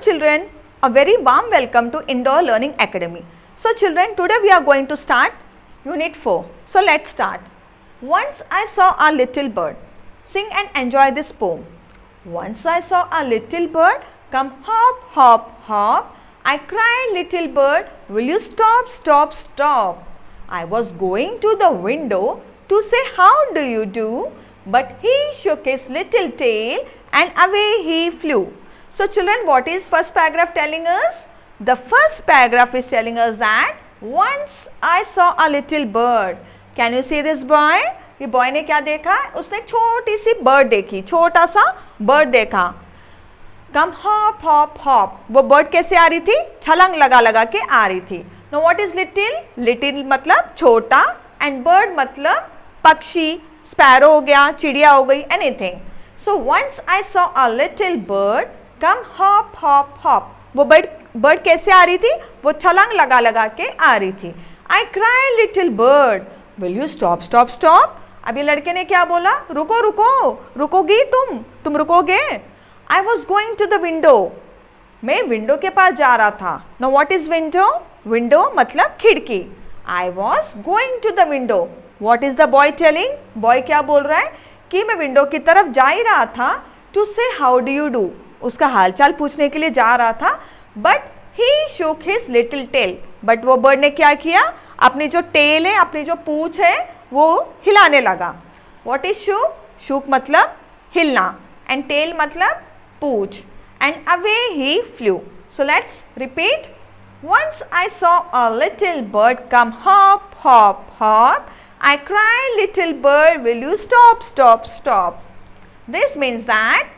Children, a very warm welcome to Indoor Learning Academy. So children, today we are going to start Unit 4. So let's start. Once I saw a little bird. Sing and enjoy this poem. Once I saw a little bird come hop, hop, hop. I cried, little bird, will you stop, stop, stop? I was going to the window to say how do you do, but he shook his little tail and away he flew. So children, what is first paragraph telling us? The first paragraph is telling us that once I saw a little bird. Can you see this boy? ये boy ने क्या देखा? उसने एक छोटी सी bird देखी, छोटा सा बर्ड देखा. कम हॉप हॉप हॉप. वो बर्ड कैसे आ रही थी? छलांग लगा लगा के आ रही थी. No what is little? Little मतलब छोटा एंड बर्ड मतलब पक्षी, स्पैरो हो गया, चिड़िया हो गई, anything. So once I saw a little bird come hop hop hop. वो बर्ड कैसे आ रही थी? वो छलांग लगा लगा के आ रही थी. I cry little bird will you stop stop stop. अभी लड़के ने क्या बोला? रुको रुको, रुकोगी तुम रुकोगे. I was going to the window. मैं विंडो के पास जा रहा था. No what is window? Window मतलब खिड़की. I was going to the window. What is the boy telling? Boy क्या बोल रहा है कि मैं विंडो की तरफ जा ही रहा था टू से हाउ डू यू डू. उसका हालचाल पूछने के लिए जा रहा था. बट ही शोक हिज लिटिल टेल. बट वो बर्ड ने क्या किया? अपनी जो टेल है, अपनी जो पूंछ है, वो हिलाने लगा. What is shook? शूक मतलब हिलना एंड टेल मतलब पूंछ. And away he flew. So let's repeat. Once I saw a little bird come hop hop hop. I cried, little bird, will you stop, stop, stop? This means that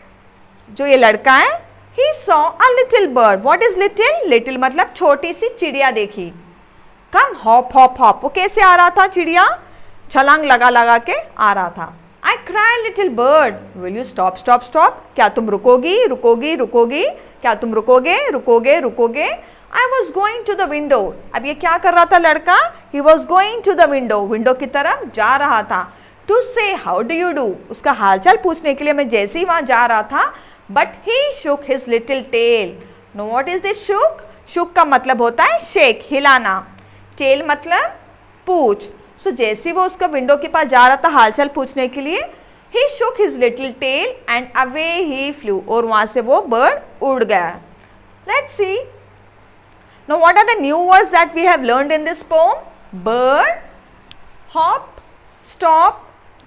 जो ये लड़का है, he saw a little bird. What is little? Little मतलब छोटी सी चिड़िया देखी. Come hop, hop, hop. वो कैसे आ रहा था चिड़िया? छलांग लगा लगा के आ रहा था. I cried, little bird, will you stop, stop, stop? क्या तुम रुकोगी, रुकोगी, रुकोगी? क्या तुम रुकोगे, रुकोगे, रुकोगे? I was going to the window. अब ये क्या कर रहा था लड़का? He was going to the window. Window की तरफ जा रहा था. To say how do you do? उसका हालचाल पूछने के लिए मैं जैसे ही वहाँ जा रहा था. But he shook his little tail. Now what is this shook? Shook का मतलब होता है shake, हिलाना. Tail मतलब पूछ. So जैसे वो उसका विंडो के पास जा रहा था हालचाल पूछने के लिए, he shook his little tail and away he flew. और वहाँ से वो बर्ड उड़ गया. Let's see. Now what are the new words that we have learned in this poem? Bird, hop, stop,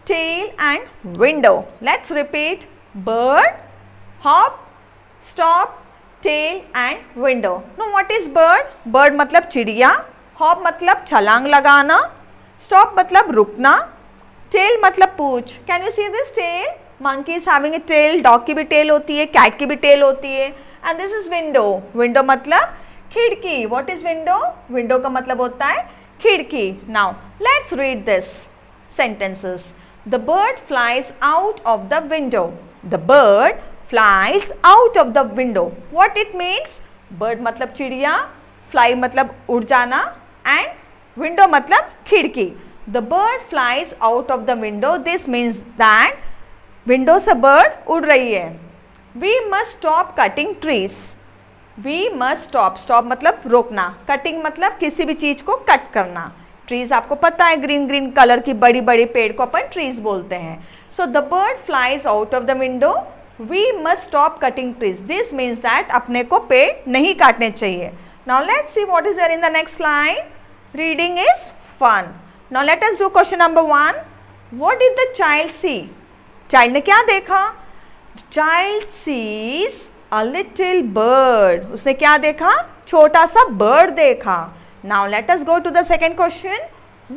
tail and window. Let's repeat. Bird, hop, stop, tail and window. Now what is bird? Bird मतलब चिड़िया, hop मतलब छलांग लगाना, stop मतलब रुकना, tail मतलब पूंछ. Can you see this tail? Monkey is having a tail. Dog की भी tail होती है, cat की भी tail होती है. And this is window. Window मतलब खिड़की. What is window? Window का मतलब होता है खिड़की. Now let's read this sentences. The bird flies out of the window. The bird flies out of the window. What it means? Bird मतलब चिड़िया, fly मतलब उड़ जाना and window मतलब खिड़की. The bird flies out of the window. This means that window से bird उड़ रही है. We must stop cutting trees. We must stop. Stop मतलब रोकना. Cutting मतलब किसी भी चीज़ को कट करना. Trees आपको पता है ग्रीन ग्रीन कलर की बड़ी बड़ी पेड़ को अपन trees बोलते हैं. So the bird flies out of the window. We must stop cutting trees. This means that अपने को पेड़ नहीं काटने चाहिए. Now let's see what is there in the next line. Reading is fun. Now let us do question number 1. What did the child see? Child ने क्या देखा? Child sees a little bird. उसने क्या देखा? छोटा सा bird देखा. Now let us go to the second question.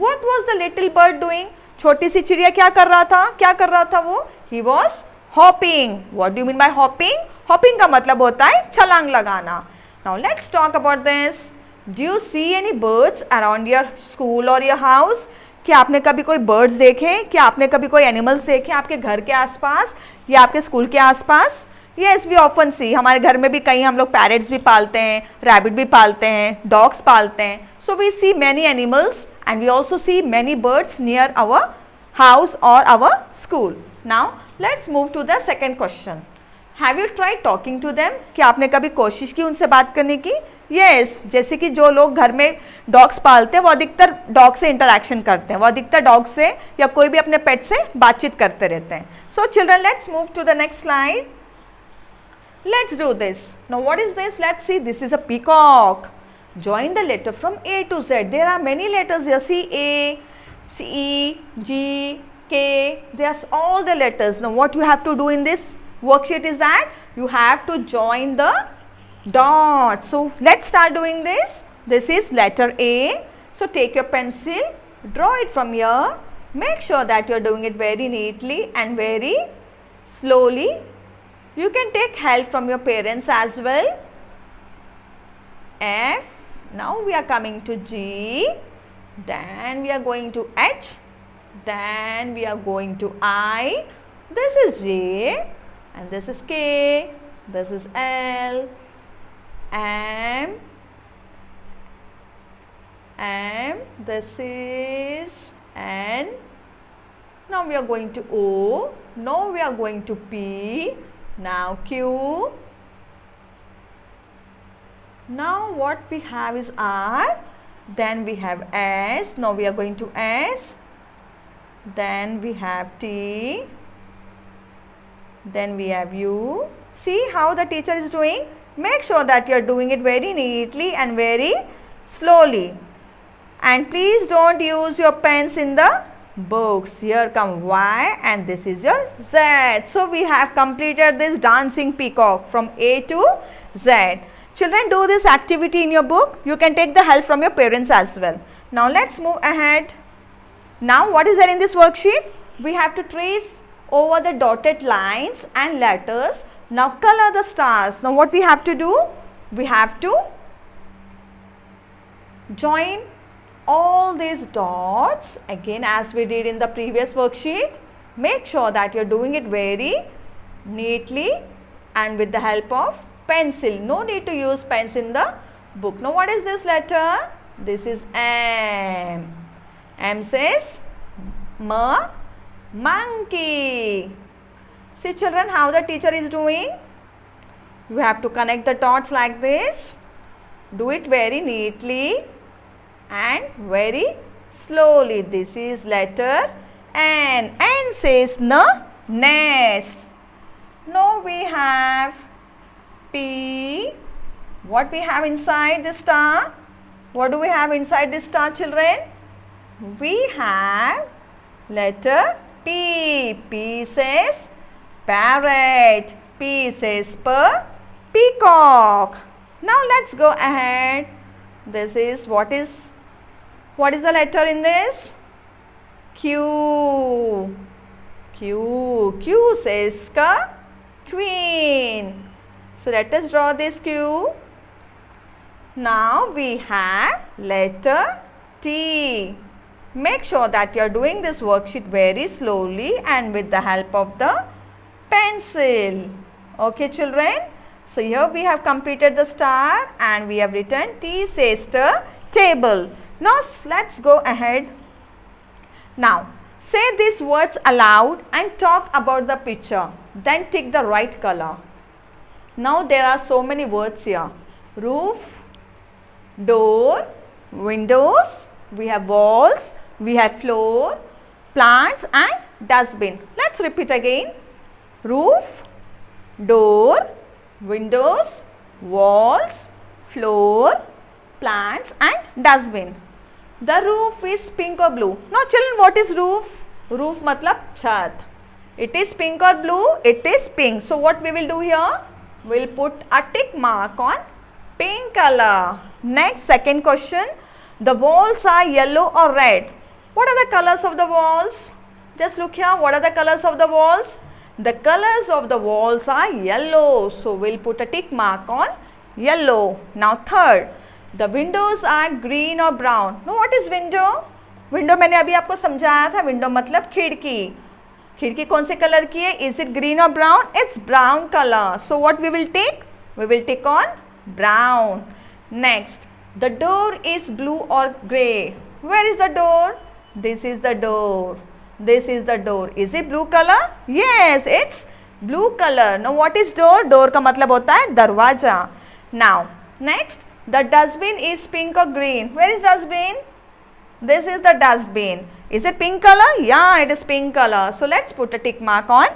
What was the little bird doing? छोटी सी चिड़िया क्या कर रहा था? क्या कर रहा था वो? He was hopping. What do you mean by hopping? Hopping का मतलब होता है छलांग लगाना. Now let's talk about this. Do you see any birds around your school or your house? क्या आपने कभी कोई birds देखे? क्या आपने कभी कोई animals देखे आपके घर के आसपास या आपके स्कूल के आसपास? Yes, we often see. हमारे घर में भी कई हम लोग पैरट्स भी पालते हैं, रैबिट भी पालते हैं, डॉग्स पालते हैं. So we see many animals and we also see many birds near our house or our school. Now let's move to the second question. Have you try talking to them? क्या आपने कभी कोशिश की उनसे बात करने की? यस, जैसे कि जो लोग घर में डॉग्स पालते हैं वो अधिकतर डॉग से इंटरेक्शन करते हैं, वो अधिकतर डॉग से या कोई भी अपने पेट से बातचीत करते रहते हैं. So children, let's move to the next slide. Let's do this. Now what is this? Let's see. This is a peacock. Join the letter from A to Z. There are many letters here. See A, C, E, G, K. There's all the letters. Now what you have to do in this worksheet is that you have to join the dots. So let's start doing this. This is letter A. So take your pencil, draw it from here. Make sure that you're doing it very neatly and very slowly. You can take help from your parents as well. F. Now we are coming to G. Then we are going to H. Then we are going to I. This is J. And this is K. This is L. M. M. This is N. Now we are going to O. Now we are going to P. Now Q. Now what we have is R. Then we have S. Now we are going to S. Then we have T. Then we have U. See how the teacher is doing? Make sure that you are doing it very neatly and very slowly. And please don't use your pens in the books. Here come Y and this is your Z. So we have completed this dancing peacock from A to Z. Children, do this activity in your book. You can take the help from your parents as well. Now let's move ahead. Now what is there in this worksheet? We have to trace over the dotted lines and letters. Now color the stars. Now what we have to do? We have to join all these dots again as we did in the previous worksheet. Make sure that you're doing it very neatly and with the help of pencil. No need to use pens in the book. Now what is this letter? This is M. M says monkey. See children how the teacher is doing? You have to connect the dots like this. Do it very neatly and very slowly. This is letter N. N says nest. Now we have P. What we have inside the star? What do we have inside this star, children? We have letter P. P says parrot. P says peacock. Now let's go ahead. This is what is the letter in this? Q. Q. Q says queen. So let us draw this Q. Now we have letter T. Make sure that you are doing this worksheet very slowly and with the help of the pencil. Okay children. So here we have completed the star and we have written T says the table. Now let's go ahead. Now say these words aloud and talk about the picture. Then tick the right color. Now there are so many words here. Roof, door, windows, we have walls, we have floor, plants and dustbin. Let's repeat again. Roof, door, windows, walls, floor, plants and dustbin. The roof is pink or blue. Now children, what is roof? Roof matlab chhat. It is pink or blue? It is pink. So what we will do here? We will put a tick mark on pink color. Next, second question. The walls are yellow or red. What are the colors of the walls? Just look here. What are the colors of the walls? The colors of the walls are yellow. So we'll put a tick mark on yellow. Now third. The windows are green or brown. Now what is window? Window मैंने अभी आपको समझाया था. Window मतलब खिड़की. खिड़की कौन से कलर की है? Is it green or brown? It's brown color. So what we will tick? We will tick on brown. Next, the door is blue or grey. Where is the door? This is the door. This is the door. Is it blue color? Yes, it's blue color. Now what is door? Door का मतलब होता है दरवाजा. Now next, the dustbin is pink or green? Where is dustbin? This is the dustbin. Is it pink color? Yeah, it is pink color. So let's put a tick mark on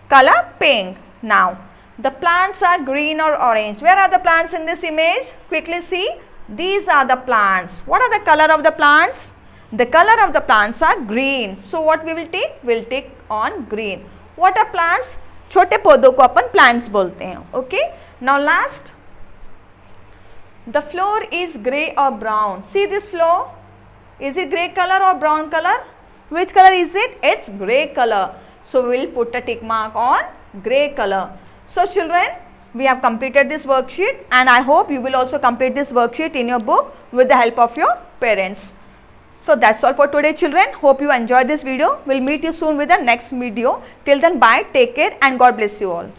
color pink. Now the plants are green or orange. Where are the plants in this image? Quickly see. These are the plants. What are the color of the plants? The color of the plants are green. So what we will take? We'll take on green. What are plants? छोटे पौधों को अपन plants बोलते हैं. Okay. Now last. The floor is grey or brown. See this floor. Is it grey color or brown color? Which color is it? It's grey color. So we will put a tick mark on grey color. So children, we have completed this worksheet and I hope you will also complete this worksheet in your book with the help of your parents. So that's all for today children. Hope you enjoyed this video. We'll meet you soon with the next video. Till then, bye, take care and God bless you all.